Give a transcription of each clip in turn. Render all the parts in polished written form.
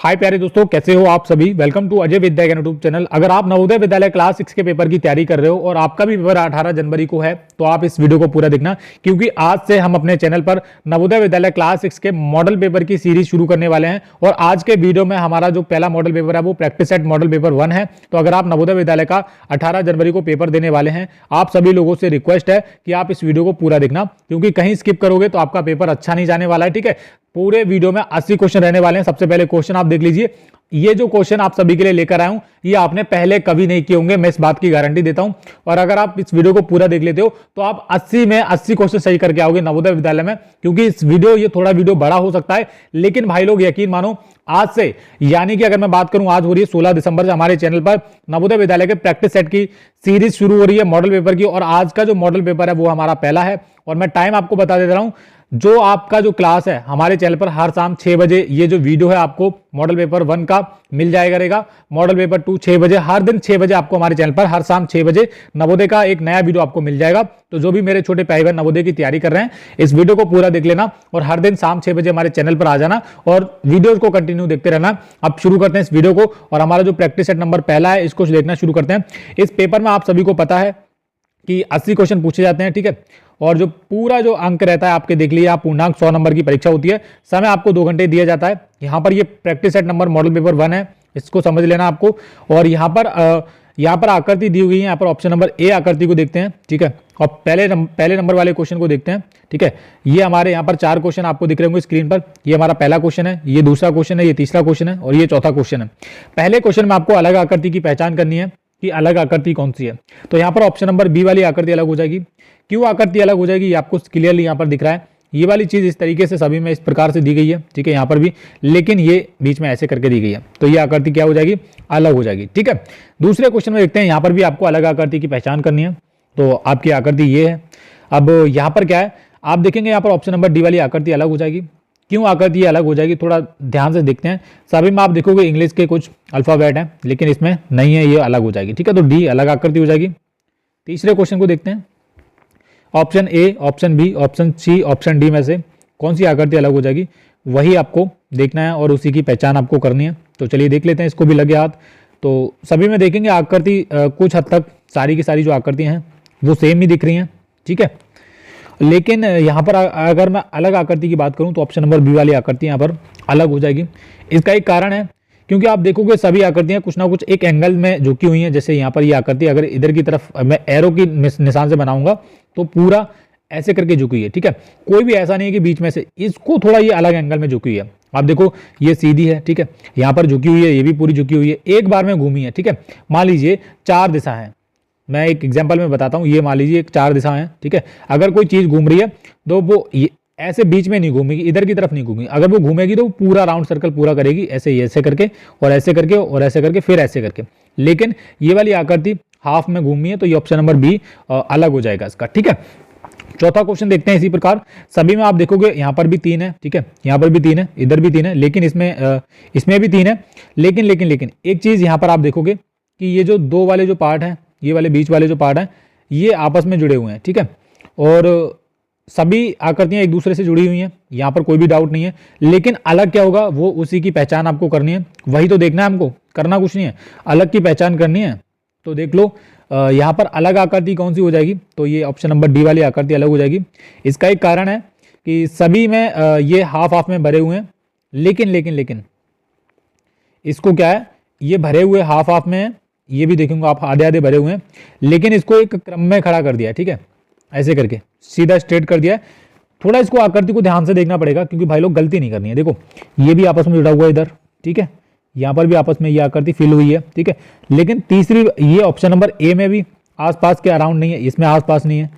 हाय प्यारे दोस्तों, कैसे हो आप सभी। Welcome to Ajay Vidya YouTube channel. अगर आप नवोदय विद्यालय क्लास 6 के पेपर की तैयारी कर रहे हो और आपका भी पेपर 18 जनवरी को है, तो आप इस वीडियो को पूरा देखना, क्योंकि आज से हम अपने चैनल पर नवोदय विद्यालय क्लास 6 के मॉडल पेपर की सीरीज शुरू करने वाले हैं। और आज के वीडियो में हमारा जो पहला मॉडल पेपर है वो प्रैक्टिस सेट मॉडल पेपर 1 है। तो अगर आप नवोदय विद्यालय का 18 जनवरी को पेपर देने वाले हैं, आप सभी लोगों से रिक्वेस्ट है कि आप इस वीडियो को पूरा देखना, क्योंकि कहीं स्किप करोगे तो आपका पेपर अच्छा नहीं जाने वाला है। ठीक है, पूरे वीडियो में 80 क्वेश्चन रहने वाले हैं। सबसे पहले क्वेश्चन आप देख लीजिए। ये जो क्वेश्चन आप सभी के लिए लेकर आया हूं, ये आपने पहले कभी नहीं किए होंगे, मैं इस बात की गारंटी देता हूं। और अगर आप इस वीडियो को पूरा देख लेते हो तो आप 80 में 80 क्वेश्चन सही करके आओगे नवोदय विद्यालय में। क्योंकि इस वीडियो ये थोड़ा वीडियो बड़ा हो सकता है, लेकिन भाई लोग यकीन मानो, आज से यानी कि अगर मैं बात करूं, आज हो रही है 16 दिसंबर से हमारे चैनल पर नवोदय विद्यालय के प्रैक्टिस सेट की सीरीज शुरू हो रही है मॉडल पेपर की। और आज का जो मॉडल पेपर है वो हमारा पहला है। और मैं टाइम आपको बता दे रहा हूं, जो आपका जो क्लास है हमारे चैनल पर हर शाम 6 बजे ये जो वीडियो है आपको मॉडल पेपर 1 का मिल जाएगा रहेगा। मॉडल पेपर 2 6 बजे, हर दिन 6 बजे आपको हमारे चैनल पर हर शाम 6 बजे नवोदय का एक नया वीडियो आपको मिल जाएगा। तो जो भी मेरे छोटे भाई बहन नवोदय की तैयारी कर रहे हैं, इस वीडियो को पूरा देख लेना और हर दिन शाम 6 बजे हमारे चैनल पर आ जाना और वीडियोज को कंटिन्यू देखते रहना। अब शुरू करते हैं इस वीडियो को। और हमारा जो प्रैक्टिस सेट नंबर पहला है, इसको देखना शुरू करते हैं। इस पेपर में आप सभी को पता है कि 80 क्वेश्चन पूछे जाते हैं। ठीक है, और जो पूरा जो अंक रहता है आपके, देख लीजिए, आप पूर्णांक 100 नंबर की परीक्षा होती है। समय आपको 2 घंटे दिया जाता है। यहाँ पर ये practice set number model paper 1 है, इसको समझ लेना आपको। और यहाँ पर आकृति दी हुई है। यहाँ पर ऑप्शन नंबर ए आकृति को देखते हैं। ठीक है, और पहले नंबर वाले क्वेश्चन को देखते हैं। ठीक है, ये हमारे यहाँ पर 4 क्वेश्चन आपको दिख रहे होंगे स्क्रीन पर। ये हमारा पहला क्वेश्चन है, ये दूसरा क्वेश्चन है, ये तीसरा क्वेश्चन है और ये चौथा क्वेश्चन है। पहले क्वेश्चन में आपको अलग आकृति की पहचान करनी है कि अलग आकृति कौन सी है। तो यहाँ पर ऑप्शन नंबर बी वाली आकृति अलग हो जाएगी। क्यों आकृति अलग हो जाएगी ये आपको क्लियरली यहाँ पर दिख रहा है। ये वाली चीज इस तरीके से सभी में इस प्रकार से दी गई है। ठीक है, यहाँ पर भी, लेकिन ये बीच में ऐसे करके दी गई है, तो ये आकृति क्या हो जाएगी, अलग हो जाएगी। ठीक है, दूसरे क्वेश्चन में देखते हैं। यहाँ पर भी आपको अलग आकृति की पहचान करनी है, तो आपकी आकृति ये है। अब यहाँ पर क्या है, आप देखेंगे यहाँ पर ऑप्शन नंबर डी वाली आकृति अलग हो जाएगी। क्यों आकृति अलग हो जाएगी, थोड़ा ध्यान से देखते हैं। सभी में आप देखोगे इंग्लिश के कुछ अल्फाबेट हैं, लेकिन इसमें नहीं है, ये अलग हो जाएगी। ठीक है, तो डी अलग आकृति हो जाएगी। तीसरे क्वेश्चन को देखते हैं। Option A, option B, option C, option D में से कौन सी आकृति अलग हो जाएगी, वही आपको देखना है और उसी की पहचान आपको करनी है। तो चलिए देख लेते हैं, इसको भी लगे हाथ। तो सभी में देखेंगे आकृति कुछ हद तक सारी की सारी जो आकृतियां हैं वो सेम ही दिख रही हैं। ठीक है, लेकिन यहाँ पर अगर मैं अलग आकृति की बात करूँ तो ऑप्शन नंबर बी वाली आकृति यहाँ पर अलग हो जाएगी। इसका एक कारण है, क्योंकि आप देखोगे सभी आकृतियां कुछ ना कुछ एक एंगल में झुकी हुई हैं। जैसे यहाँ पर ये आकृति अगर इधर की तरफ मैं एरो की निशान से बनाऊंगा तो पूरा ऐसे करके झुकी हुई है। ठीक है, कोई भी ऐसा नहीं है कि बीच में से, इसको थोड़ा ये अलग एंगल में झुकी हुई है। आप देखो ये सीधी है। ठीक है, यहाँ पर झुकी हुई है, ये भी पूरी झुकी हुई है, एक बार में घूमी है। ठीक है, मान लीजिए 4 दिशा है, मैं एक एग्जाम्पल में बताता हूँ। ये मान लीजिए 4 दिशा है। ठीक है, अगर कोई चीज घूम रही है तो वो ऐसे बीच में नहीं घूमेगी, इधर की तरफ नहीं घूमेगी। अगर वो घूमेगी तो वो पूरा राउंड सर्कल पूरा करेगी, ऐसे करके और ऐसे करके और ऐसे करके फिर ऐसे करके। लेकिन ये वाली आकृति हाफ में घूमी है, तो ये ऑप्शन नंबर बी अलग हो जाएगा इसका। ठीक है, चौथा क्वेश्चन देखते हैं। इसी प्रकार सभी में आप देखोगे यहाँ पर भी 3 है। ठीक है, यहाँ पर भी 3 है, इधर भी 3 है, लेकिन इसमें भी 3 है। लेकिन एक चीज यहाँ पर आप देखोगे कि ये जो 2 वाले जो पार्ट हैं, ये वाले बीच वाले जो पार्ट हैं, ये आपस में जुड़े हुए हैं। ठीक है, और सभी आकृतियां एक दूसरे से जुड़ी हुई हैं, यहाँ पर कोई भी डाउट नहीं है। लेकिन अलग क्या होगा, वो उसी की पहचान आपको करनी है, वही तो देखना है हमको, करना कुछ नहीं है, अलग की पहचान करनी है। तो देख लो यहाँ पर अलग आकृति कौन सी हो जाएगी, तो ये ऑप्शन नंबर डी वाली आकृति अलग हो जाएगी। इसका एक कारण है कि सभी में ये हाफ हाफ में भरे हुए हैं, लेकिन इसको क्या है, ये भरे हुए हाफ हाफ में है, ये भी देखेंगे आप आधे आधे भरे हुए हैं, लेकिन इसको एक क्रम में खड़ा कर दिया है। ठीक है, ऐसे करके सीधा स्ट्रेट कर दिया है। थोड़ा इसको आकृति को ध्यान से देखना पड़ेगा, क्योंकि भाई लोग गलती नहीं करनी है। देखो ये भी आपस में जुड़ा हुआ है इधर। ठीक है, यहाँ पर भी आपस में ये आकृति फिल हुई है। ठीक है, लेकिन तीसरी ये ऑप्शन नंबर ए में भी आसपास के अराउंड नहीं है, इसमें आसपास नहीं है,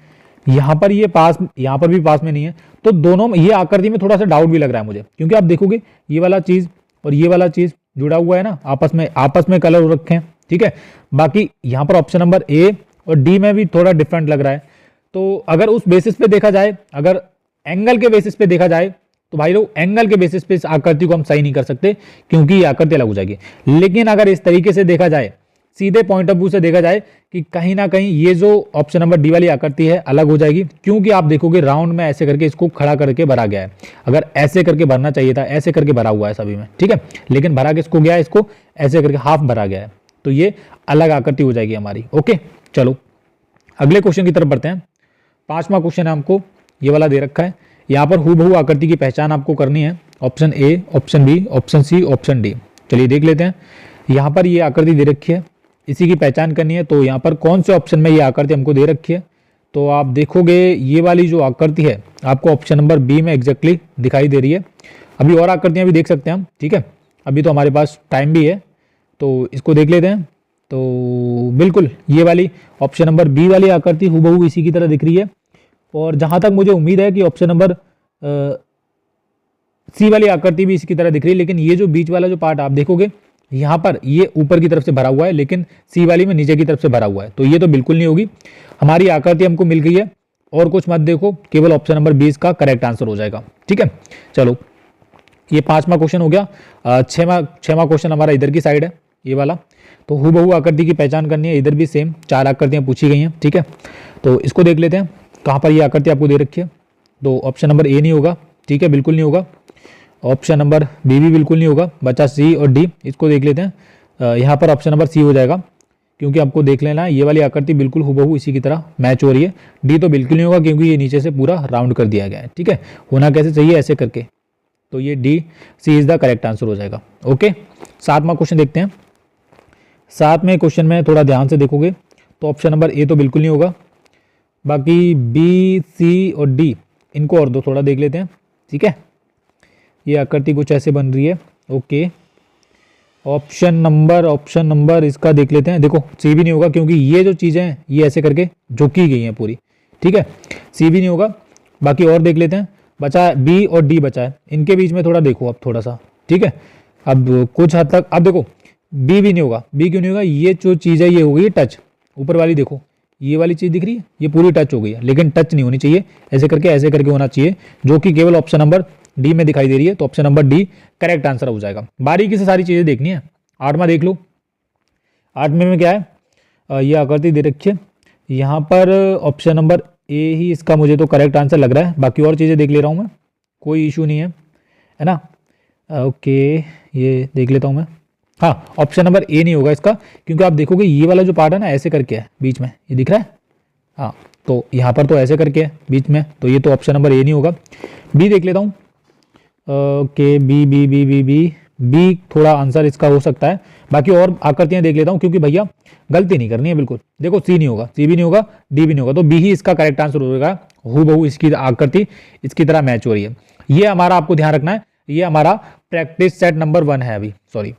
यहाँ पर ये पास, यहाँ पर भी पास में नहीं है। तो दोनों में ये आकृति में थोड़ा सा डाउट भी लग रहा है मुझे, क्योंकि आप देखोगे ये वाला चीज और ये वाला चीज जुड़ा हुआ है ना, आपस में कलर हो रखे हैं। ठीक है, बाकी यहाँ पर ऑप्शन नंबर ए और डी में भी थोड़ा डिफरेंट लग रहा है। तो अगर उस बेसिस पे देखा जाए, अगर एंगल के बेसिस पे देखा जाए, तो भाई लोग एंगल के बेसिस पे इस आकृति को हम सही नहीं कर सकते, क्योंकि ये आकृति अलग हो जाएगी। लेकिन अगर इस तरीके से देखा जाए, सीधे पॉइंट ऑफ व्यू से देखा जाए कि कहीं ना कहीं ये जो ऑप्शन नंबर डी वाली आकृति है अलग हो जाएगी, क्योंकि आप देखोगे राउंड में ऐसे करके इसको खड़ा करके भरा गया है। अगर ऐसे करके भरना चाहिए था, ऐसे करके भरा हुआ है सभी में, ठीक है, लेकिन भरा किसको गया है, इसको ऐसे करके हाफ भरा गया है, तो ये अलग आकृति हो जाएगी हमारी। ओके, चलो अगले क्वेश्चन की तरफ बढ़ते हैं। 5वां क्वेश्चन है, हमको ये वाला दे रखा है, यहाँ पर हूबहू आकृति की पहचान आपको करनी है। Option A, option B, option C, option D. चलिए देख लेते हैं। यहाँ पर ये आकृति दे रखी है, इसी की पहचान करनी है। तो यहाँ पर कौन से ऑप्शन में ये आकृति हमको दे रखी है, तो आप देखोगे ये वाली जो आकृति है आपको ऑप्शन नंबर बी में एग्जैक्टली दिखाई दे रही है। अभी और आकृतियाँ भी देख सकते हैं हम, ठीक है, अभी तो हमारे पास टाइम भी है, तो इसको देख लेते हैं। तो बिल्कुल ये वाली ऑप्शन नंबर बी वाली आकृति हूबहू इसी की तरह दिख रही है। और जहाँ तक मुझे उम्मीद है कि ऑप्शन नंबर सी वाली आकृति भी इसकी तरह दिख रही है, लेकिन ये जो बीच वाला जो पार्ट आप देखोगे यहाँ पर ये ऊपर की तरफ से भरा हुआ है, लेकिन सी वाली में नीचे की तरफ से भरा हुआ है, तो ये तो बिल्कुल नहीं होगी। हमारी आकृति हमको मिल गई है और कुछ मत देखो, केवल ऑप्शन नंबर 20 का करेक्ट आंसर हो जाएगा। ठीक है, चलो ये 5वां क्वेश्चन हो गया। 6वां क्वेश्चन हमारा इधर की साइड है, ये वाला। तो हूबहू आकृति की पहचान करनी है, इधर भी सेम 4 आकृतियां पूछी गई हैं। ठीक है, तो इसको देख लेते हैं कहाँ पर ये आकृति आपको दे रखी है। तो ऑप्शन नंबर ए नहीं होगा, ठीक है, बिल्कुल नहीं होगा। ऑप्शन नंबर बी भी बिल्कुल नहीं होगा, बचा सी और डी। इसको देख लेते हैं, यहाँ पर ऑप्शन नंबर सी हो जाएगा, क्योंकि आपको देख लेना है ये वाली आकृति बिल्कुल हूबहू इसी की तरह मैच हो रही है। डी तो बिल्कुल नहीं होगा, क्योंकि ये नीचे से पूरा राउंड कर दिया गया है। ठीक है, होना कैसे चाहिए, ऐसे करके, तो ये D C is the correct answer हो जाएगा। ओके, 7वां क्वेश्चन देखते हैं। 7वें क्वेश्चन में थोड़ा ध्यान से देखोगे तो ऑप्शन नंबर ए तो बिल्कुल नहीं होगा, बाकी बी, सी और डी इनको और दो थोड़ा देख लेते हैं। ठीक है, ये आकृति कुछ ऐसे बन रही है। ओके, ऑप्शन नंबर इसका देख लेते हैं। देखो सी भी नहीं होगा, क्योंकि ये जो चीज़ें हैं ये ऐसे करके झुकी गई हैं पूरी। ठीक है, सी भी नहीं होगा, बाकी और देख लेते हैं। बचा बी और डी बचा है, इनके बीच में थोड़ा देखो अब थोड़ा सा। ठीक है, अब कुछ हद तक अब देखो बी भी नहीं होगा। बी क्यों नहीं होगा, ये जो चीज़ है ये हो गई टच, ऊपर वाली देखो ये वाली चीज़ दिख रही है, ये पूरी टच हो गई है, लेकिन टच नहीं होनी चाहिए, ऐसे करके होना चाहिए, जो कि केवल ऑप्शन नंबर डी में दिखाई दे रही है। तो option number D correct answer हो जाएगा। बारीकी से सारी चीज़ें देखनी है। 8वां देख लो। 8वें में क्या है, ये आकृति दे रखी है, यहाँ पर ऑप्शन नंबर ए ही इसका मुझे तो करेक्ट आंसर लग रहा है, बाकी और चीज़ें देख ले रहा हूँ मैं, कोई इशू नहीं है ना। ओके, ये देख लेता हूँ मैं। हाँ, ऑप्शन नंबर ए नहीं होगा इसका, क्योंकि आप देखोगे ये वाला जो पार्ट है ना ऐसे करके है बीच में, ये दिख रहा है। हाँ, तो यहाँ पर तो ऐसे करके है बीच में, तो ये तो ऑप्शन नंबर ए नहीं होगा। बी देख लेता हूँ। Okay, B B B B B B थोड़ा आंसर इसका हो सकता है, बाकी और आकृतियां देख लेता हूँ, क्योंकि भैया गलती नहीं करनी है बिल्कुल। देखो सी नहीं होगा, सी भी नहीं होगा, डी भी नहीं होगा, तो बी ही इसका करेक्ट आंसर होगा। हूबहू इसकी आकृति इसकी तरह मैच हो रही है। ये हमारा आपको ध्यान रखना है, ये हमारा प्रैक्टिस सेट नंबर 1 है। अभी सॉरी,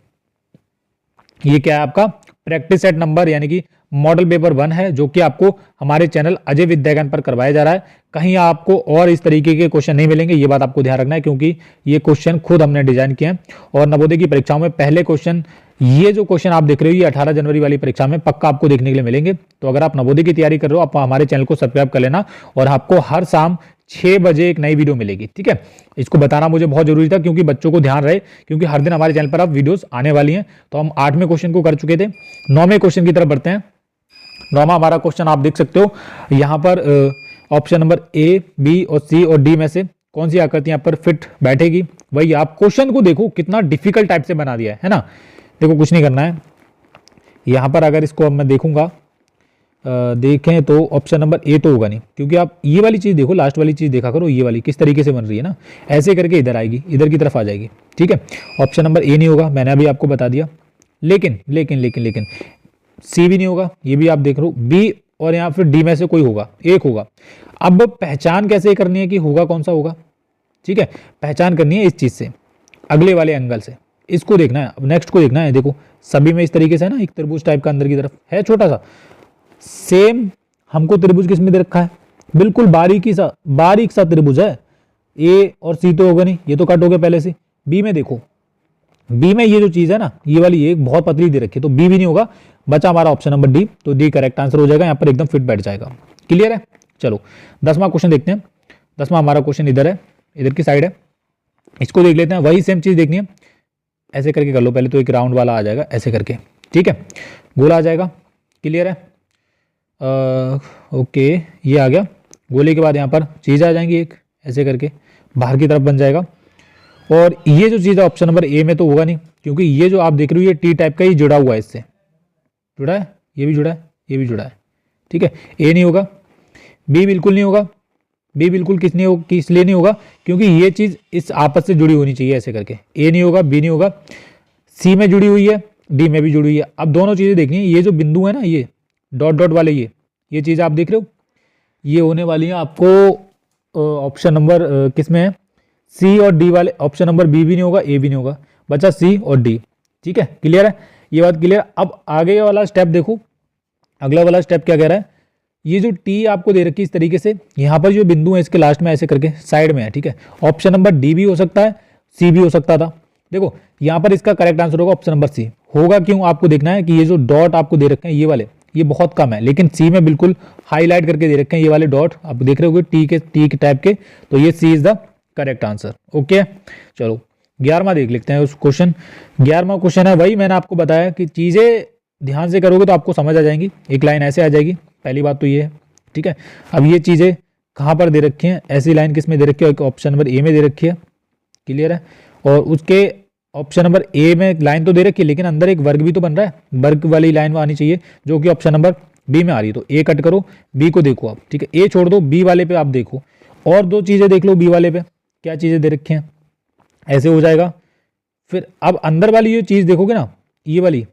ये क्या है आपका प्रैक्टिस सेट नंबर, यानी कि मॉडल पेपर 1 है, जो कि आपको हमारे चैनल अजय विद्या ज्ञान पर करवाया जा रहा है। कहीं आपको और इस तरीके के क्वेश्चन नहीं मिलेंगे, ये बात आपको ध्यान रखना है, क्योंकि ये क्वेश्चन खुद हमने डिजाइन किए हैं। और नवोदय की परीक्षाओं में पहले क्वेश्चन, ये जो क्वेश्चन आप देख रहे हो, ये 18 जनवरी वाली परीक्षा में पक्का आपको देखने के लिए मिलेंगे। तो अगर आप नवोदय की तैयारी कर रहे हो, आप हमारे चैनल को सब्सक्राइब कर लेना, और आपको हर शाम 6 बजे एक नई वीडियो मिलेगी। ठीक है, इसको बताना मुझे बहुत जरूरी था, क्योंकि बच्चों को ध्यान रहे, क्योंकि हर दिन हमारे चैनल पर अब वीडियोस आने वाली हैं। तो हम 8वें क्वेश्चन को कर चुके थे, 9वें क्वेश्चन की तरफ बढ़ते हैं। 9वां हमारा क्वेश्चन आप देख सकते हो, यहाँ पर ऑप्शन नंबर ए, बी और सी और डी में से कौन सी आकृति यहाँ पर फिट बैठेगी। वही आप क्वेश्चन को देखो कितना डिफिकल्ट टाइप से बना दिया है ना। देखो कुछ नहीं करना है, यहाँ पर अगर इसको अब मैं देखूंगा, देखें तो ऑप्शन नंबर ए तो होगा नहीं, क्योंकि आप ये वाली चीज़ देखो, लास्ट वाली चीज़ देखा करो, ये वाली किस तरीके से बन रही है ना, ऐसे करके इधर आएगी, इधर की तरफ आ जाएगी। ठीक है, ऑप्शन नंबर ए नहीं होगा, मैंने अभी आपको बता दिया। लेकिन लेकिन लेकिन लेकिन सी भी नहीं होगा, ये भी आप देख रहे हो। बी और यहाँ फिर डी में से कोई होगा, एक होगा। अब पहचान कैसे करनी है कि होगा कौन सा होगा। ठीक है, पहचान करनी है इस चीज़ से, अगले वाले एंगल से, इसको देखना है। अब नेक्स्ट को देखना है, देखो सभी में इस तरीके से है ना, एक त्रिभुज टाइप का अंदर की तरफ है छोटा सा, सेम हमको त्रिभुज किस में दे रखा है, बिल्कुल बारीक सा त्रिभुज है। ए और सी तो होगा नहीं, ये तो कट हो गया पहले से। बी में देखो, बी में ये जो चीज है ना, ये वाली एक बहुत पतली दे रखी है, तो बी भी नहीं होगा। बचा हमारा ऑप्शन नंबर डी, तो डी करेक्ट आंसर हो जाएगा, यहाँ पर एकदम फिट बैठ जाएगा। क्लियर है, चलो 10वां क्वेश्चन देखते हैं। 10वां हमारा क्वेश्चन इधर है, इधर की साइड है, इसको देख लेते हैं। वही सेम चीज देखनी है, ऐसे करके कर लो पहले, तो एक राउंड वाला आ जाएगा ऐसे करके। ठीक है, गोला आ जाएगा। क्लियर है? ओके, ये आ गया। गोले के बाद यहाँ पर चीज़ आ जाएंगी एक ऐसे करके बाहर की तरफ बन जाएगा। और ये जो चीज़ है ऑप्शन नंबर ए में तो होगा नहीं, क्योंकि ये जो आप देख रहे हो ये टी टाइप का ही जुड़ा हुआ है, इससे जुड़ा है, ये भी जुड़ा है, ये भी जुड़ा है। ठीक है, ए नहीं होगा, बी बिल्कुल नहीं होगा। बी बिल्कुल किस लिए नहीं होगा? क्योंकि ये चीज़ इस आपस से जुड़ी होनी चाहिए ऐसे करके। ए नहीं होगा, बी नहीं होगा, सी में जुड़ी हुई है, डी में भी जुड़ी हुई है। अब दोनों चीज़ें देखनी है। ये जो बिंदु है ना, ये डॉट डॉट वाले, ये चीज़ आप देख रहे हो, ये होने वाली है आपको ऑप्शन नंबर किस में है? सी और डी वाले। ऑप्शन नंबर बी भी नहीं होगा, ए भी नहीं होगा, बचा सी और डी। ठीक है, क्लियर है? ये बात क्लियर। अब आगे वाला स्टेप देखो, अगला वाला स्टेप क्या कह रहा है? ये जो टी आपको दे रखी है इस तरीके से, यहाँ पर जो बिंदु है इसके लास्ट में ऐसे करके साइड में है। ठीक है, ऑप्शन नंबर डी भी हो सकता है, सी भी हो सकता था। देखो यहाँ पर इसका करेक्ट आंसर होगा ऑप्शन नंबर सी। होगा क्यों? आपको देखना है कि ये जो डॉट आपको दे रखे हैं ये वाले, ये बहुत कम है, लेकिन सी में बिल्कुल हाईलाइट करके दे रखे हैं ये वाले डॉट, आप देख रहे होगे टी के टाइप के। तो ये C is the correct answer. Okay, चलो 11वां देख लेते हैं उस क्वेश्चन। 11वां क्वेश्चन है, वही मैंने आपको बताया कि चीज़ें ध्यान से करोगे तो आपको समझ आ जाएंगी। एक लाइन ऐसे आ जाएगी, पहली बात तो ये है। ठीक है, अब ये चीज़ें कहाँ पर दे रखी हैं? ऐसी लाइन किस में दे रखी है? ऑप्शन नंबर ए में दे रखी है। क्लियर है? और उसके ऑप्शन नंबर ए में लाइन तो दे रखी है, लेकिन अंदर एक वर्ग भी तो बन रहा है, वर्ग वाली लाइन आनी चाहिए जो कि ऑप्शन नंबर बी में आ रही है। तो ए कट करो, बी को देखो आप। ठीक है, ए छोड़ दो, बी वाले पे आप देखो। और दो चीज़ें देख लो बी वाले पे, क्या चीज़ें दे रखी हैं, ऐसे हो जाएगा। फिर अब अंदर वाली जो चीज़ देखोगे ना, ये वाली,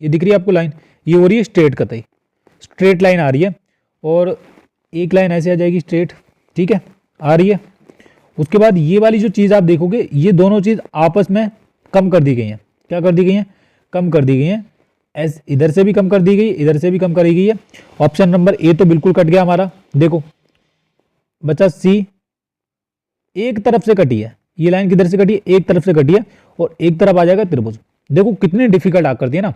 ये दिख रही है आपको लाइन, ये हो रही है स्ट्रेट, कतई स्ट्रेट लाइन आ रही है। और एक लाइन ऐसे आ जाएगी स्ट्रेट। ठीक है, आ रही है। उसके बाद ये वाली जो चीज़ आप देखोगे, ये दोनों चीज़ आपस में कम कर दी गई हैं। क्या कर दी गई हैं? कम कर दी गई हैं। एस इधर से भी कम कर दी गई, इधर से भी कम करी गई है। ऑप्शन नंबर ए तो बिल्कुल कट गया हमारा। देखो बचा सी, एक तरफ से कटी है ये लाइन, किधर से कटी है? एक तरफ से कटी है, और एक तरफ आ जाएगा त्रिभुज। देखो कितनी डिफिकल्ट आकृति है ना,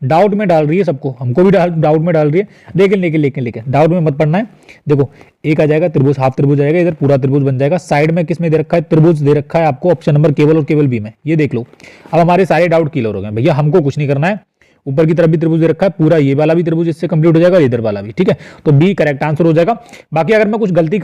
डाउट में डाल रही है सबको, हमको भी डाउट में डाल रही है। लेकिन डाउट में मत पड़ना है। देखो एक आ जाएगा त्रिभुज, हाफ त्रिभुज आएगा, इधर पूरा त्रिभुज बन जाएगा। साइड में किस में दे रखा है? त्रिभुज दे रखा है आपको ऑप्शन नंबर केवल और केवल बी में। ये देख लो, अब हमारे सारे डाउट क्लियर हो गए भैया, हमको कुछ नहीं करना है। ऊपर की तरफ भी त्रिभुज दे रखा है, पूरा ये वाला भी त्रिभुज इससे कंप्लीट हो जाएगा, इधर वाला भी। ठीक है, तो बी करेक्ट आंसर हो जाएगा। बाकी अगर मैं कुछ गलती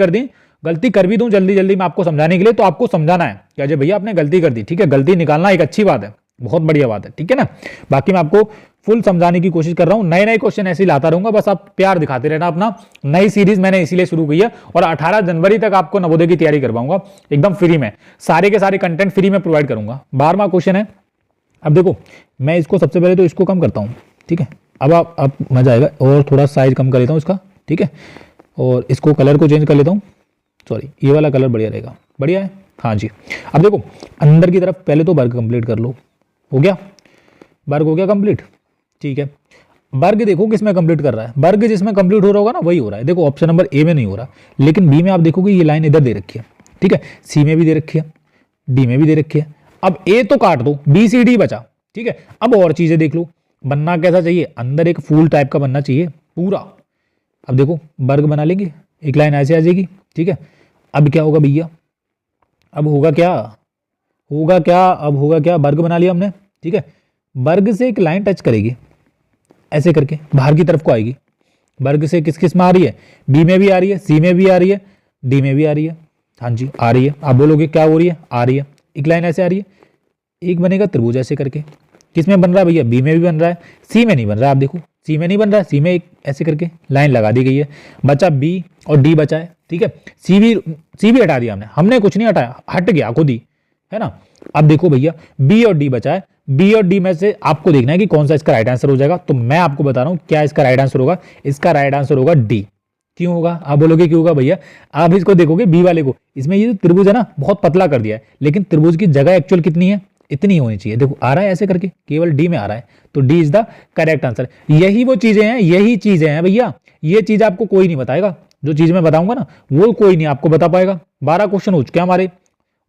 कर भी दूं जल्दी जल्दी में आपको समझाने के लिए, तो आपको समझाना है कि अजय भैया आपने गलती कर दी। ठीक है, गलती निकालना एक अच्छी बात है, बहुत बढ़िया बात है। ठीक है ना, बाकी मैं आपको फुल समझाने की कोशिश कर रहा हूं, नए नए क्वेश्चन ऐसे ही लाता रहूंगा, बस आप प्यार दिखाते रहना अपना। नई सीरीज मैंने इसीलिए शुरू की है, और 18 जनवरी तक आपको नवोदय की तैयारी करवाऊंगा एकदम फ्री में, सारे के सारे कंटेंट फ्री में प्रोवाइड करूंगा। 12वां क्वेश्चन है। अब देखो मैं इसको सबसे पहले तो इसको कम करता हूं। ठीक है, अब मजा आएगा, और थोड़ा साइज कम कर लेता हूं इसका। ठीक है, और इसको कलर को चेंज कर लेता हूं, सॉरी ये वाला कलर बढ़िया रहेगा। बढ़िया है, हाँ जी। अब देखो अंदर की तरफ पहले तो वर्ग कंप्लीट कर लो। हो गया, वर्ग हो गया कंप्लीट। ठीक है, वर्ग देखो किसमें कंप्लीट कर रहा है? वर्ग जिसमें कंप्लीट हो रहा होगा ना वही हो रहा है। देखो ऑप्शन नंबर ए में नहीं हो रहा, लेकिन बी में आप देखोगे ये लाइन इधर दे रखी है। ठीक है, सी में भी दे रखी है, डी में भी दे रखी है। अब ए तो काट दो, बी सी डी बचा। ठीक है, अब और चीजें देख लो, बनना कैसा चाहिए? अंदर एक फूल टाइप का बनना चाहिए पूरा। अब देखो वर्ग बना लेंगे, एक लाइन ऐसे आ जाएगी। ठीक है, अब क्या होगा भैया? अब होगा क्या? अब होगा क्या? वर्ग बना लिया हमने। ठीक है, वर्ग से एक लाइन टच करेगी ऐसे करके, बाहर की तरफ को आएगी। वर्ग से किस किस में आ रही है? बी में भी आ रही है, सी में भी आ रही है, डी में भी आ रही है। हाँ जी आ रही है। आप बोलोगे क्या हो रही है? आ रही है, एक लाइन ऐसे आ रही है, एक बनेगा त्रिभुज ऐसे करके। किस में बन रहा है भैया? बी में भी बन रहा है, सी में नहीं बन रहा है। आप देखो सी में नहीं बन रहा है, सी में एक ऐसे करके लाइन लगा दी गई है। बचा बी और डी बचा है। ठीक है, सी भी हटा दिया हमने कुछ नहीं हटाया, हट गया खुद ही, है ना। अब देखो भैया बी और डी बचा है, बी और डी में से आपको देखना है कि कौन सा इसका राइट आंसर हो जाएगा। तो मैं आपको बता रहा हूं क्या इसका राइट आंसर होगा। इसका राइट आंसर होगा डी। क्यों होगा? आप बोलोगे क्यों होगा भैया? आप इसको देखोगे बी वाले को, इसमें ये त्रिभुज है ना बहुत पतला कर दिया है, लेकिन त्रिभुज की जगह एक्चुअल कितनी है? इतनी होनी चाहिए। देखो आ रहा है ऐसे करके, केवल डी में आ रहा है, तो D is the correct answer. यही वो चीजें हैं भैया, ये चीज आपको कोई नहीं बताएगा। जो चीज मैं बताऊंगा ना वो कोई नहीं आपको बता पाएगा। 12 क्वेश्चन हो चुके हैं हमारे,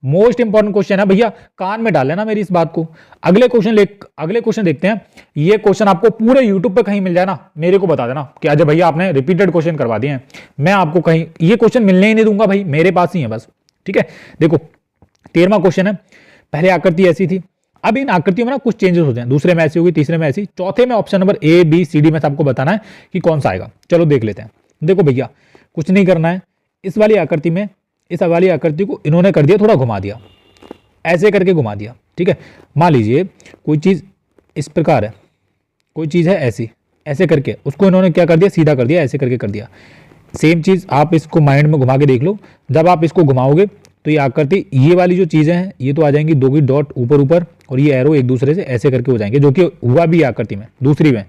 मोस्ट इंपॉर्टेंट क्वेश्चन है भैया, कान में डाल लेना मेरी इस बात को। अगले क्वेश्चन देखते हैं। ये क्वेश्चन आपको पूरे यूट्यूब पे कहीं मिल जाए ना, मेरे को बता देना कि अजय भैया आपने रिपीटेड क्वेश्चन करवा दिए हैं। मैं आपको कहीं ये क्वेश्चन मिलने ही नहीं दूंगा भाई, मेरे पास ही है बस। ठीक है, देखो 13वां क्वेश्चन है। पहले आकृति ऐसी थी, अब इन आकृतियों में ना कुछ चेंजेस होते हैं, दूसरे में ऐसी होगी, तीसरे में ऐसी, चौथे में option number A B C D में से आपको बताना है कि कौन सा आएगा। चलो देख लेते हैं। देखो भैया कुछ नहीं करना है, इस वाली आकृति में, इस वाली आकृति को इन्होंने कर दिया थोड़ा घुमा दिया, ऐसे करके घुमा दिया, ठीक है। मान लीजिए कोई चीज इस प्रकार है, कोई चीज है ऐसी, ऐसे करके उसको इन्होंने क्या कर दिया, सीधा कर दिया, ऐसे करके कर दिया। सेम चीज आप इसको माइंड में घुमा के देख लो, जब आप इसको घुमाओगे तो ये आकृति, ये वाली जो चीजें हैं ये तो आ जाएंगी दो की डॉट ऊपर ऊपर, और ये एरो एक दूसरे से ऐसे करके हो जाएंगे, जो कि हुआ भी आकृति में दूसरी में।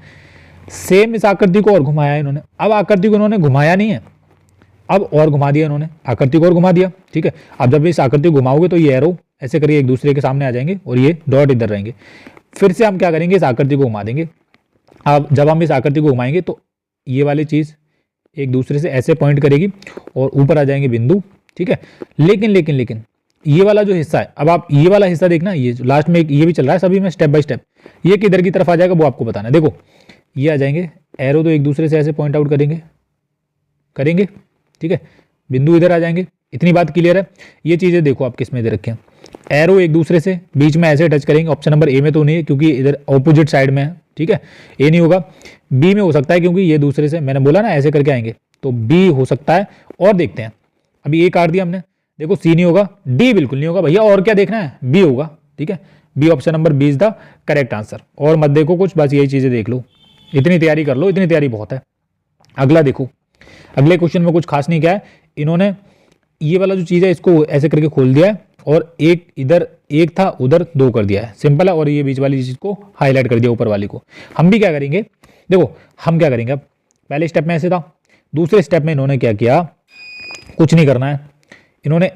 सेम इस आकृति को और घुमाया इन्होंने, अब आकृति को इन्होंने घुमाया नहीं है, अब और घुमा दिया इन्होंने, आकृति को और घुमा दिया, ठीक है। अब जब इस आकृति को घुमाओगे तो ये एरो ऐसे करके एक दूसरे के सामने आ जाएंगे और ये डॉट इधर रहेंगे। फिर से हम क्या करेंगे, इस आकृति को घुमा देंगे। अब जब हम इस आकृति को घुमाएंगे तो ये वाली चीज एक दूसरे से ऐसे पॉइंट करेगी और ऊपर आ जाएंगे बिंदु, ठीक है। लेकिन लेकिन लेकिन ये वाला जो हिस्सा है, अब आप ये वाला हिस्सा देखना, ये लास्ट में एक ये भी चल रहा है सभी में स्टेप बाय स्टेप, ये किधर की तरफ आ जाएगा वो आपको बताना है। देखो ये आ जाएंगे, एरो तो एक दूसरे से ऐसे पॉइंट आउट करेंगे, ठीक है, बिंदु इधर आ जाएंगे। इतनी बात क्लियर है। ये चीजें देखो आप किस में दे रखे हैं, एरो एक दूसरे से बीच में ऐसे टच करेंगे। ऑप्शन नंबर ए में तो नहीं है क्योंकि इधर ऑपोजिट साइड में है, ठीक है, ए नहीं होगा। बी में हो सकता है क्योंकि ये दूसरे से, मैंने बोला ना ऐसे करके आएंगे, तो बी हो सकता है। और देखते हैं, अभी ए काट दिया हमने, देखो सी नहीं होगा, डी बिल्कुल नहीं होगा भैया, और क्या देखना है, बी होगा, ठीक है। B option number B is the correct answer. और मत देखो कुछ, बस यही चीजें देख लो, इतनी तैयारी कर लो, इतनी तैयारी बहुत है। अगला देखो, अगले क्वेश्चन में कुछ खास नहीं क्या है, इन्होंने ये वाला जो चीज है इसको ऐसे करके खोल दिया है और एक इधर एक था उधर दो कर दिया है, सिंपल है। और ये बीच वाली चीज को हाईलाइट कर दिया ऊपर वाली को। हम भी क्या करेंगे, देखो हम क्या करेंगे, अब पहले स्टेप में ऐसे था, दूसरे स्टेप में इन्होंने क्या किया, कुछ नहीं करना है, इन्होंने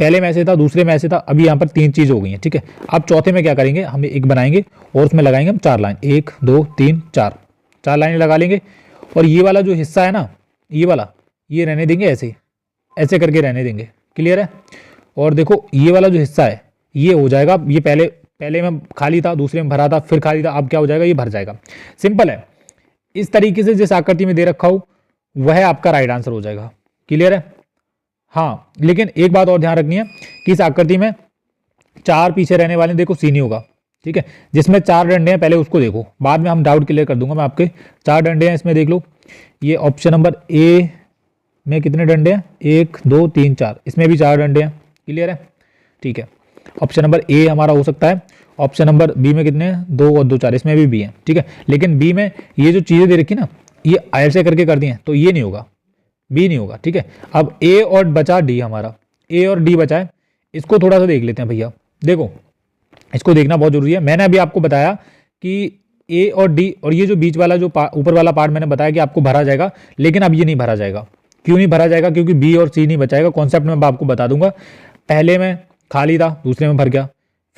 पहले में ऐसे था, दूसरे में ऐसे था, अभी यहाँ पर तीन चीज हो गई है, ठीक है। अब चौथे में क्या करेंगे, हम एक बनाएंगे और उसमें लगाएंगे हम 4 लाइन, 1 2 3 4 लाइन लगा लेंगे। और ये वाला जो हिस्सा है ना, ये वाला, ये रहने देंगे ऐसे, ऐसे करके रहने देंगे, क्लियर है। और देखो ये वाला जो हिस्सा है ये हो जाएगा, ये पहले में खाली था, दूसरे में भरा था, फिर खाली था, अब क्या हो जाएगा, ये भर जाएगा। सिंपल है। इस तरीके से जिस आकृति में दे रखा हो वह आपका राइट आंसर हो जाएगा, क्लियर है। हाँ, लेकिन एक बात और ध्यान रखनी है कि इस आकृति में 4 पीछे रहने वाले, देखो सी नहीं होगा, ठीक है। जिसमें 4 डंडे हैं पहले उसको देखो, बाद में हम डाउट क्लियर कर दूंगा मैं आपके। 4 डंडे हैं इसमें, देख लो। ये ऑप्शन नंबर ए में कितने डंडे हैं, 1 2 3 4, इसमें भी 4 डंडे हैं, क्लियर है, ठीक है। ऑप्शन नंबर ए हमारा हो सकता है। ऑप्शन नंबर बी में कितने हैं, 2 और 2 4, इसमें भी बी है, ठीक है। लेकिन बी में ये जो चीजें दे रखी ना, ये ऐसे करके कर दी हैं, तो ये नहीं होगा, बी नहीं होगा, ठीक है। अब ए और बचा डी, हमारा ए और डी बचा है, इसको थोड़ा सा देख लेते हैं भैया। देखो इसको देखना बहुत जरूरी है। मैंने अभी आपको बताया कि ए और डी, और ये जो बीच वाला जो ऊपर वाला पार्ट मैंने बताया कि आपको भरा जाएगा, लेकिन अब ये नहीं भरा जाएगा। क्यों नहीं भरा जाएगा, क्योंकि बी और सी नहीं बचाएगा। कॉन्सेप्ट में मैं आपको बता दूंगा। पहले में खाली था, दूसरे में भर गया,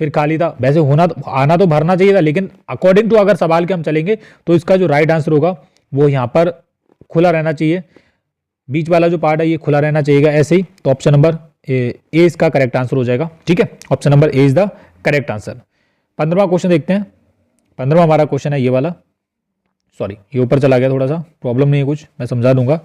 फिर खाली था। वैसे होना तो, आना तो भरना चाहिए था, लेकिन अकॉर्डिंग टू अगर सवाल के हम चलेंगे तो इसका जो राइट आंसर होगा वो यहाँ पर खुला रहना चाहिए, बीच वाला जो पार्ट है ये खुला रहना चाहिए ऐसे ही। तो ऑप्शन नंबर ए इसका करेक्ट आंसर हो जाएगा, ठीक है। Option number A is the correct answer. 15वां क्वेश्चन देखते हैं। 15वां हमारा क्वेश्चन है ये वाला, सॉरी ये ऊपर चला गया, थोड़ा सा प्रॉब्लम नहीं है, कुछ मैं समझा दूंगा।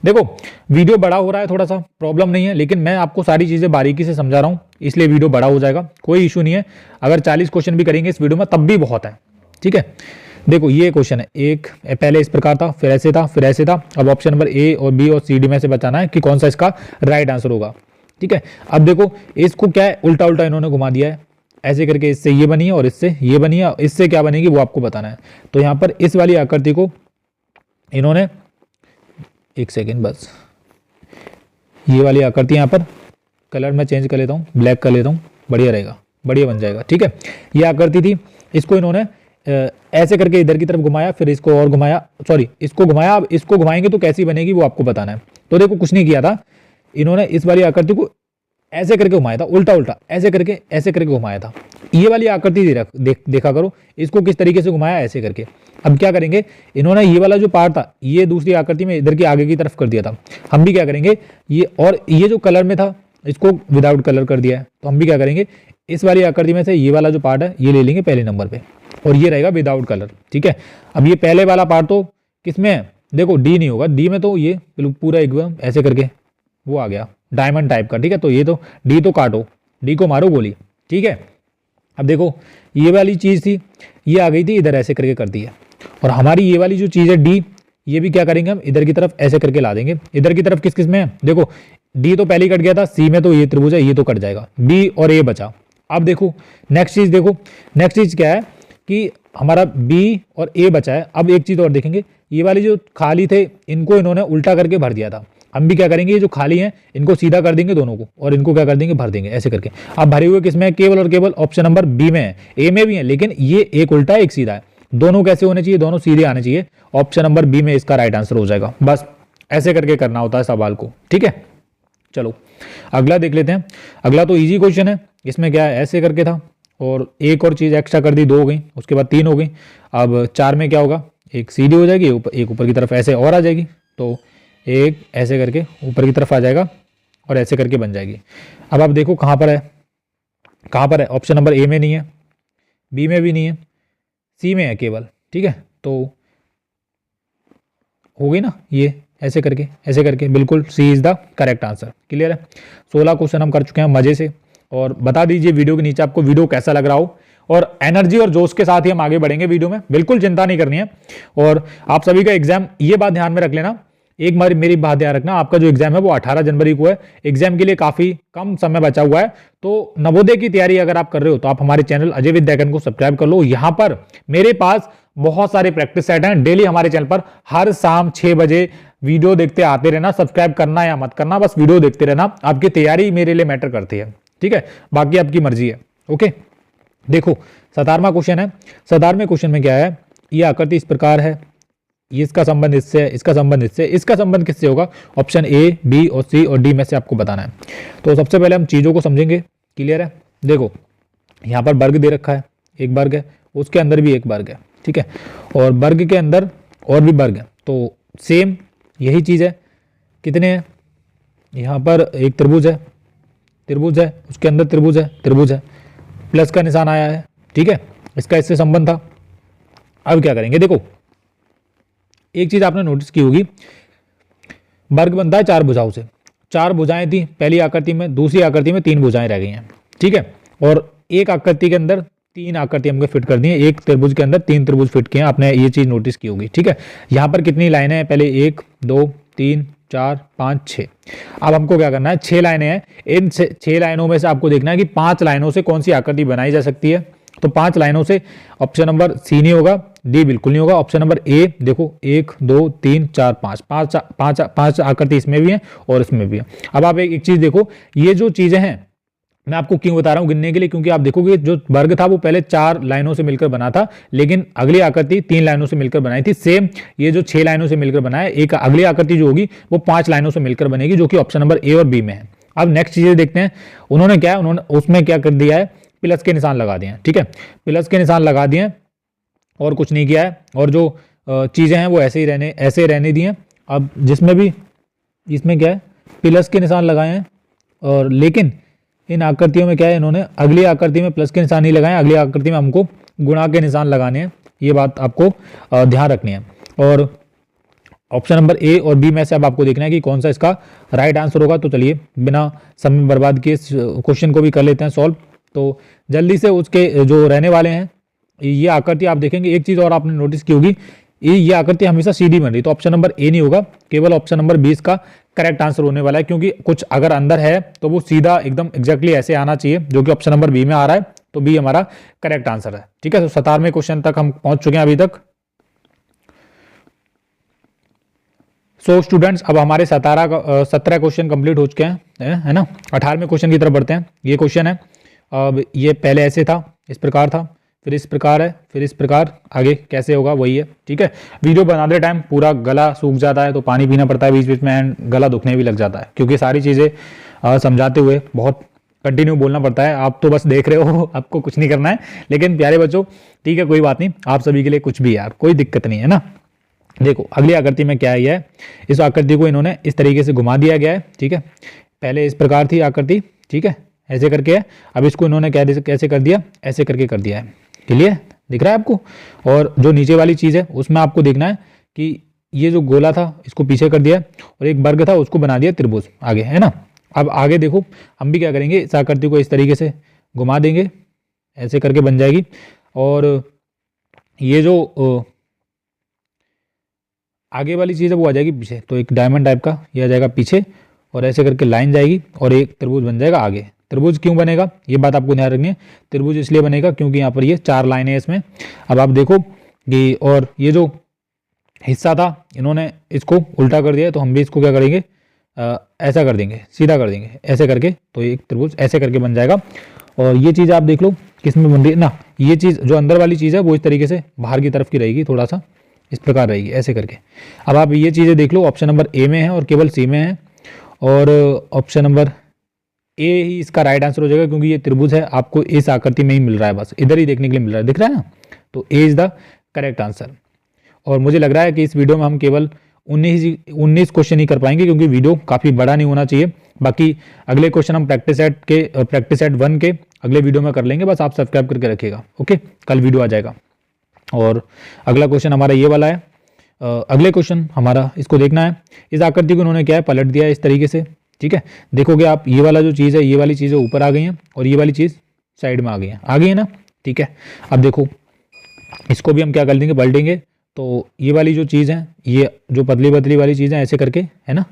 देखो वीडियो बड़ा हो रहा है, थोड़ा सा प्रॉब्लम नहीं है, लेकिन मैं आपको सारी चीजें बारीकी से समझा रहा हूं, इसलिए वीडियो बड़ा हो जाएगा, कोई इशू नहीं है। अगर 40 क्वेश्चन भी करेंगे इस वीडियो में तब भी बहुत है, ठीक है। देखो ये क्वेश्चन है, एक पहले इस प्रकार था, फिर ऐसे था, फिर ऐसे था। अब ऑप्शन नंबर ए और बी और सी डी में से बताना है कि कौन सा इसका राइट आंसर होगा, ठीक है। अब देखो इसको क्या है, उल्टा उल्टा इन्होंने घुमा दिया है, ऐसे करके इससे ये बनी है और इससे ये बनी है, इससे क्या बनेगी वो आपको बताना है। तो यहाँ पर इस वाली आकृति को इन्होंने, एक सेकेंड बस, ये वाली आकृति यहाँ पर कलर मैं चेंज कर लेता हूँ, ब्लैक कर लेता हूँ, बढ़िया रहेगा, बढ़िया बन जाएगा, ठीक है। ये आकृति थी, इसको इन्होंने ऐसे करके इधर की तरफ घुमाया, फिर इसको और घुमाया, सॉरी इसको घुमाया। अब इसको घुमाएंगे तो कैसी बनेगी वो आपको बताना है। तो देखो कुछ नहीं किया था इन्होंने, इस वाली आकृति को ऐसे करके घुमाया था, उल्टा उल्टा ऐसे करके घुमाया था। ये वाली आकृति देखा करो, इसको किस तरीके से घुमाया, ऐसे करके। अब क्या करेंगे, इन्होंने ये वाला जो पार्ट था ये दूसरी आकृति में इधर की आगे की तरफ कर दिया था। हम भी क्या करेंगे, ये और ये जो कलर में था इसको विदाउट कलर कर दिया है। तो हम भी क्या करेंगे, इस वाली आकृति में से ये वाला जो पार्ट है ये ले लेंगे पहले नंबर पे, और ये रहेगा विदाउट कलर, ठीक है। अब ये पहले वाला पार्ट तो किसमें है, देखो डी नहीं होगा, डी में तो ये पूरा एकदम ऐसे करके वो आ गया डायमंड टाइप का, ठीक है। तो ये तो डी तो काटो, डी को मारो गोली, ठीक है। अब देखो ये वाली चीज़ थी, ये आ गई थी इधर ऐसे करके कर दी है, और हमारी ये वाली जो चीज़ है डी, ये भी क्या करेंगे हम इधर की तरफ ऐसे करके ला देंगे। इधर की तरफ किस किस में है, देखो डी तो पहले ही कट गया था, सी में तो ये त्रिभुज है, ये तो कट जाएगा, बी और ए बचा। अब देखो नेक्स्ट चीज़, देखो नेक्स्ट चीज़ क्या है कि हमारा बी और ए बचा है। अब एक चीज़ और देखेंगे, ये वाली जो खाली थे इनको इन्होंने उल्टा करके भर दिया था, हम भी क्या करेंगे, ये जो खाली हैं इनको सीधा कर देंगे दोनों को, और इनको क्या कर देंगे, भर देंगे ऐसे करके। अब भरे हुए किसमें है, केवल और केवल ऑप्शन नंबर बी में है, ए में भी है लेकिन ये एक उल्टा है एक सीधा है, दोनों कैसे होने चाहिए, दोनों सीधे आने चाहिए। ऑप्शन नंबर बी में इसका राइट आंसर हो जाएगा। बस ऐसे करके करना होता है सवाल को, ठीक है। चलो अगला देख लेते हैं। अगला तो इजी क्वेश्चन है, इसमें क्या है ऐसे करके था और एक और चीज़ एक्स्ट्रा कर दी, 2 हो गई, उसके बाद 3 हो गई। अब 4 में क्या होगा, एक सीधी हो जाएगी, एक ऊपर की तरफ ऐसे और आ जाएगी, तो एक ऐसे करके ऊपर की तरफ आ जाएगा और ऐसे करके बन जाएगी। अब आप देखो कहाँ पर है, कहाँ पर है, ऑप्शन नंबर ए में नहीं है, बी में भी नहीं है, सी में है केवल, ठीक है। तो हो गई ना ये ऐसे करके बिल्कुल C is the correct answer. Clear है। 16 क्वेश्चन हम कर चुके हैं मज़े से, और बता दीजिए वीडियो के नीचे आपको वीडियो कैसा लग रहा हो, और एनर्जी और जोश के साथ ही हम आगे बढ़ेंगे वीडियो में, बिल्कुल चिंता नहीं करनी है। और आप सभी का एग्जाम, ये बात ध्यान में रख लेना, एक बार मेरी बात ध्यान रखना, आपका जो एग्जाम है वो 18 जनवरी को है, एग्जाम के लिए काफी कम समय बचा हुआ है। तो नवोदय की तैयारी अगर आप कर रहे हो तो आप हमारे चैनल अजय विद्या अकेडमी को सब्सक्राइब कर लो। यहाँ पर मेरे पास बहुत सारे प्रैक्टिस सेट हैं, डेली हमारे चैनल पर हर शाम 6 बजे वीडियो देखते आते रहना, सब्सक्राइब करना या मत करना, बस वीडियो देखते रहना, आपकी तैयारी मेरे लिए मैटर करती है, ठीक है, बाकी आपकी मर्जी है। ओके, देखो 17वां क्वेश्चन है। 17वें क्वेश्चन में क्या है, ये आकृति इस प्रकार है, ये इसका संबंध इससे है, इसका संबंध इससे, इसका संबंध किससे होगा, ऑप्शन ए, बी और सी और डी में से आपको बताना है। तो सबसे पहले हम चीज़ों को समझेंगे। क्लियर है। देखो यहाँ पर वर्ग दे रखा है, एक वर्ग है, उसके अंदर भी एक वर्ग है, ठीक है, और वर्ग के अंदर और भी वर्ग है, तो सेम यही चीज़ है। कितने हैं, यहाँ पर एक त्रिभुज है, त्रिभुज है, उसके अंदर त्रिभुज है, त्रिभुज है, प्लस का निशान आया है, ठीक है, इसका इससे संबंध था। अब क्या करेंगे, देखो एक चीज आपने नोटिस की होगी, वर्ग बनता है 4 भुजाओं से, 4 भुजाएं थी पहली आकृति में, दूसरी आकृति में 3 भुजाएं रह गई हैं, ठीक है, और एक आकृति के अंदर 3 आकृति हमको फिट कर दी है, एक त्रिभुज के अंदर 3 त्रिभुज फिट किए हैं, आपने ये चीज नोटिस की होगी, ठीक है। यहाँ पर कितनी लाइनें हैं, पहले 1 2 3 4 5 6। अब हमको क्या करना है, 6 लाइनें हैं, इन 6 लाइनों में से आपको देखना है कि 5 लाइनों से कौन सी आकृति बनाई जा सकती है। तो 5 लाइनों से ऑप्शन नंबर सी नहीं होगा, डी बिल्कुल नहीं होगा, ऑप्शन नंबर ए, देखो 1 2 3 4 5 आकृति इसमें भी है और इसमें भी है। अब आप एक चीज देखो, ये जो चीजें हैं मैं आपको क्यों बता रहा हूं गिनने के लिए, क्योंकि आप देखोगे जो वर्ग था वो पहले 4 लाइनों से मिलकर बना था, लेकिन अगली आकृति 3 लाइनों से मिलकर बनाई थी। सेम ये जो 6 लाइनों से मिलकर बना है, एक अगली आकृति जो होगी वो 5 लाइनों से मिलकर बनेगी, जो कि ऑप्शन नंबर ए और बी में है। अब नेक्स्ट चीजें देखते हैं, उन्होंने क्या है, उन्होंने उसमें क्या कर दिया है, प्लस के निशान लगा दिए हैं, ठीक है, प्लस के निशान लगा दिए हैं और कुछ नहीं किया है, और जो चीजें हैं वो ऐसे रहने दी हैं। अब जिसमें भी इसमें क्या है, प्लस के निशान लगाए हैं, और लेकिन इन आकृतियों में क्या है, इन्होंने अगली आकृति में प्लस के निशान नहीं लगाए, अगली आकृति में हमको गुणा के निशान लगाने हैं, ये बात आपको ध्यान रखनी है। और ऑप्शन नंबर ए और बी में से अब आपको देखना है कि कौन सा इसका राइट आंसर होगा। तो चलिए बिना समय बर्बाद किए इस क्वेश्चन को भी कर लेते हैं सॉल्व। तो जल्दी से उसके जो रहने वाले हैं, ये आकृति आप देखेंगे, एक चीज और आपने नोटिस की होगी, ये आकृति हमेशा सीधी बन रही, तो ऑप्शन नंबर ए नहीं होगा, केवल ऑप्शन नंबर 20 का करेक्ट आंसर होने वाला है, क्योंकि कुछ अगर अंदर है तो वो सीधा एकदम एग्जैक्टली ऐसे आना चाहिए, जो कि ऑप्शन नंबर बी में आ रहा है, तो बी हमारा करेक्ट आंसर है, ठीक है। तो 17वें क्वेश्चन तक हम पहुंच चुके हैं अभी तक। सो स्टूडेंट्स, अब हमारे 17 क्वेश्चन कंप्लीट हो चुके हैं, है ना। 18वें क्वेश्चन की तरफ बढ़ते हैं। ये क्वेश्चन है, अब ये पहले ऐसे था, इस प्रकार था, फिर इस प्रकार है, फिर इस प्रकार, आगे कैसे होगा वही है, ठीक है। वीडियो बनाते टाइम पूरा गला सूख जाता है, तो पानी पीना पड़ता है बीच बीच में, एंड गला दुखने भी लग जाता है, क्योंकि सारी चीज़ें समझाते हुए बहुत कंटिन्यू बोलना पड़ता है। आप तो बस देख रहे हो, आपको कुछ नहीं करना है, लेकिन प्यारे बच्चों ठीक है, कोई बात नहीं, आप सभी के लिए कुछ भी यार, कोई दिक्कत नहीं है ना। देखो अगली आकृति में क्या है, इस आकृति को इन्होंने इस तरीके से घुमा दिया गया है, ठीक है। पहले इस प्रकार थी आकृति, ठीक है, ऐसे करके है, अब इसको इन्होंने कैसे कर दिया, ऐसे करके कर दिया है। क्लियर दिख रहा है आपको। और जो नीचे वाली चीज है उसमें आपको देखना है कि ये जो गोला था इसको पीछे कर दिया, और एक वर्ग था उसको बना दिया त्रिभुज आगे, है ना। अब आगे देखो हम भी क्या करेंगे, इस आकृति को इस तरीके से घुमा देंगे, ऐसे करके बन जाएगी। और ये जो आगे वाली चीज़ है वो आ जाएगी पीछे, तो एक डायमंड टाइप का ये आ जाएगा पीछे, और ऐसे करके लाइन जाएगी और एक त्रिभुज बन जाएगा आगे। त्रिभुज क्यों बनेगा ये बात आपको ध्यान रखनी है। त्रिभुज इसलिए बनेगा क्योंकि यहाँ पर ये 4 लाइनें हैं इसमें। अब आप देखो कि और ये जो हिस्सा था इन्होंने इसको उल्टा कर दिया, तो हम भी इसको क्या करेंगे, ऐसा कर देंगे, सीधा कर देंगे ऐसे करके, तो एक त्रिभुज ऐसे करके बन जाएगा। और ये चीज़ आप देख लो किस में बन रही है ना, ये चीज़ जो अंदर वाली चीज़ है वो इस तरीके से बाहर की तरफ की रहेगी, थोड़ा सा इस प्रकार रहेगी ऐसे करके। अब आप ये चीज़ें देख लो, ऑप्शन नंबर ए में है और केवल सी में है, और ऑप्शन नंबर ए ही इसका राइट आंसर हो जाएगा क्योंकि ये त्रिभुज है, आपको इस आकृति में ही मिल रहा है, बस इधर ही देखने के लिए मिल रहा है, दिख रहा है ना, तो A is the correct answer. और मुझे लग रहा है कि इस वीडियो में हम केवल 19 क्वेश्चन ही कर पाएंगे क्योंकि वीडियो काफ़ी बड़ा नहीं होना चाहिए। बाकी अगले क्वेश्चन हम प्रैक्टिस सेट 1 के अगले वीडियो में कर लेंगे, बस आप सब्सक्राइब करके रखिएगा। ओके, कल वीडियो आ जाएगा। और अगला क्वेश्चन हमारा ये वाला है। अगले क्वेश्चन हमारा इसको देखना है। इस आकृति को उन्होंने क्या है पलट दिया है इस तरीके से, ठीक है। देखोगे आप ये वाला जो चीज़ है, ये वाली चीज़ें ऊपर आ गई हैं और ये वाली चीज़ साइड में आ गई है ना, ठीक है। अब देखो इसको भी हम क्या कर देंगे, पलटेंगे, तो ये वाली जो चीज़ है, ये जो पतली पतली वाली चीज़ है ऐसे करके, है ना,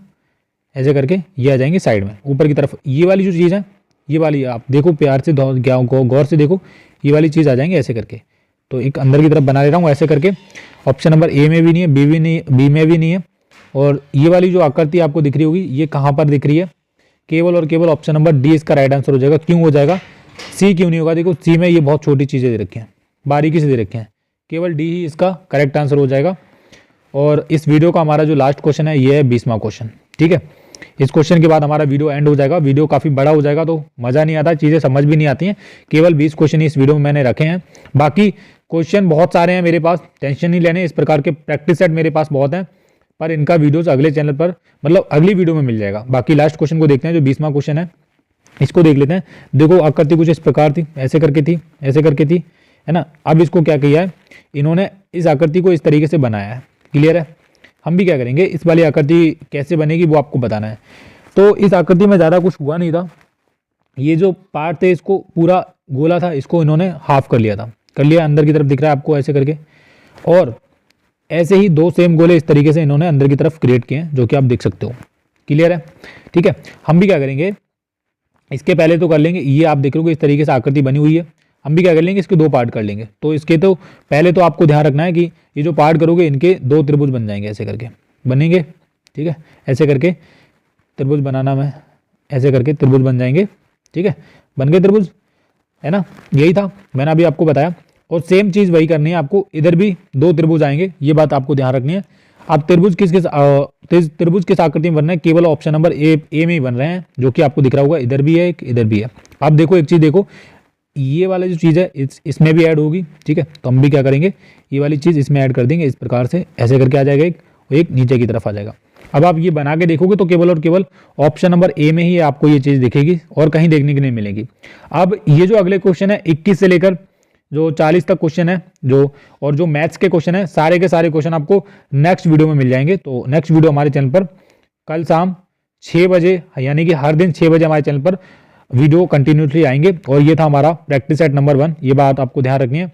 ऐसे करके ये आ जाएंगे साइड में ऊपर की तरफ। ये वाली जो चीज़ है, ये वाली आप देखो प्यार से गौर से देखो, ये वाली चीज़ आ जाएंगे ऐसे करके, तो एक अंदर की तरफ बना ले रहा हूँ ऐसे करके। ऑप्शन नंबर ए में भी नहीं है, बी भी नहीं, बी में भी नहीं है। और ये वाली जो आकृति आपको दिख रही होगी, ये कहाँ पर दिख रही है, केवल और केवल ऑप्शन नंबर डी इसका राइट आंसर हो जाएगा। क्यों हो जाएगा, सी क्यों नहीं होगा, देखो सी में ये बहुत छोटी चीज़ें दे रखी हैं, बारीकी से दे रखे हैं, केवल डी ही इसका करेक्ट आंसर हो जाएगा। और इस वीडियो का हमारा जो लास्ट क्वेश्चन है ये है 20वां क्वेश्चन, ठीक है। इस क्वेश्चन के बाद हमारा वीडियो एंड हो जाएगा। वीडियो काफ़ी बड़ा हो जाएगा तो मज़ा नहीं आता, चीज़ें समझ भी नहीं आती हैं। केवल 20 क्वेश्चन इस वीडियो में मैंने रखे हैं, बाकी क्वेश्चन बहुत सारे हैं मेरे पास, टेंशन नहीं लेने। इस प्रकार के प्रैक्टिस सेट मेरे पास बहुत हैं, पर इनका वीडियोस अगले चैनल पर मतलब अगली वीडियो में मिल जाएगा। बाकी लास्ट क्वेश्चन को देखते हैं, जो 20वां क्वेश्चन है इसको देख लेते हैं। देखो आकृति कुछ इस प्रकार थी, ऐसे करके थी, ऐसे करके थी, है ना। अब इसको क्या किया है इन्होंने, इस आकृति को इस तरीके से बनाया है, क्लियर है। हम भी क्या करेंगे, इस वाली आकृति कैसे बनेगी वो आपको बताना है। तो इस आकृति में ज़्यादा कुछ हुआ नहीं था, ये जो पार्ट थे इसको पूरा गोला था, इसको इन्होंने हाफ कर लिया था, कर लिया, अंदर की तरफ दिख रहा है आपको ऐसे करके। और ऐसे ही 2 सेम गोले इस तरीके से इन्होंने अंदर की तरफ क्रिएट किए हैं, जो कि आप देख सकते हो, क्लियर है, ठीक है। हम भी क्या करेंगे, इसके पहले तो कर लेंगे, ये आप देख रहे हो इस तरीके से आकृति बनी हुई है। हम भी क्या कर लेंगे, इसके 2 पार्ट कर लेंगे। तो इसके तो पहले तो आपको ध्यान रखना है कि ये जो पार्ट करोगे इनके 2 त्रिभुज बन जाएंगे, ऐसे करके बनेंगे, ठीक है। ऐसे करके त्रिभुज बनाना, मैं ऐसे करके त्रिभुज बन जाएंगे, ठीक है, बन गए त्रिभुज, है ना। यही था, मैंने अभी आपको बताया। और सेम चीज़ वही करनी है आपको, इधर भी 2 त्रिभुज आएंगे, ये बात आपको ध्यान रखनी है। आप त्रिभुज किस आकृति में बन रहे हैं, केवल ऑप्शन नंबर ए में ही बन रहे हैं, जो कि आपको दिख रहा होगा, इधर भी है एक, इधर भी है। आप देखो एक चीज़ देखो, ये वाला जो चीज़ है इसमें भी ऐड होगी, ठीक है। तो हम भी क्या करेंगे, ये वाली चीज़ इसमें ऐड कर देंगे, इस प्रकार से ऐसे करके आ जाएगा एक नीचे की तरफ आ जाएगा। अब आप ये बना के देखोगे तो केवल और केवल ऑप्शन नंबर ए में ही आपको ये चीज़ दिखेगी और कहीं देखने की नहीं मिलेगी। अब ये जो अगले क्वेश्चन है 21 से लेकर जो 40 तक क्वेश्चन है, जो मैथ्स के क्वेश्चन है, सारे के सारे क्वेश्चन आपको नेक्स्ट वीडियो में मिल जाएंगे। तो नेक्स्ट वीडियो हमारे चैनल पर कल शाम 6 बजे, यानी कि हर दिन 6 बजे हमारे चैनल पर वीडियो कंटिन्यूसली आएंगे। और ये था हमारा प्रैक्टिस सेट नंबर 1, ये बात आपको ध्यान रखनी है।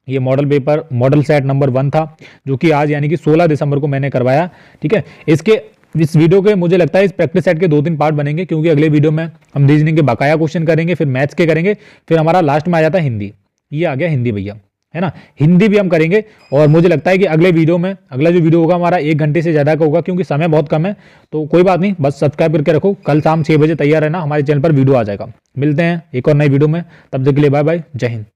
ये मॉडल सेट नंबर 1 था, जो कि आज यानी कि 16 दिसंबर को मैंने करवाया, ठीक है। इस वीडियो के मुझे लगता है इस प्रैक्टिस सेट के 2-3 पार्ट बनेंगे, क्योंकि अगले वीडियो में हम रीजनिंग के बकाया क्वेश्चन करेंगे, फिर मैथ्स के करेंगे, फिर हमारा लास्ट में आ जाता है हिंदी। ये आ गया हिंदी भैया, है ना, हिंदी भी हम करेंगे। और मुझे लगता है कि अगले वीडियो में अगला जो वीडियो होगा हमारा 1 घंटे से ज़्यादा का होगा, क्योंकि समय बहुत कम है। तो कोई बात नहीं, बस सब्सक्राइब करके रखो, कल शाम 6 बजे तैयार रहना, हमारे चैनल पर वीडियो आ जाएगा। मिलते हैं एक और नई वीडियो में, तब तक के लिए बाय बाय, जय हिंद।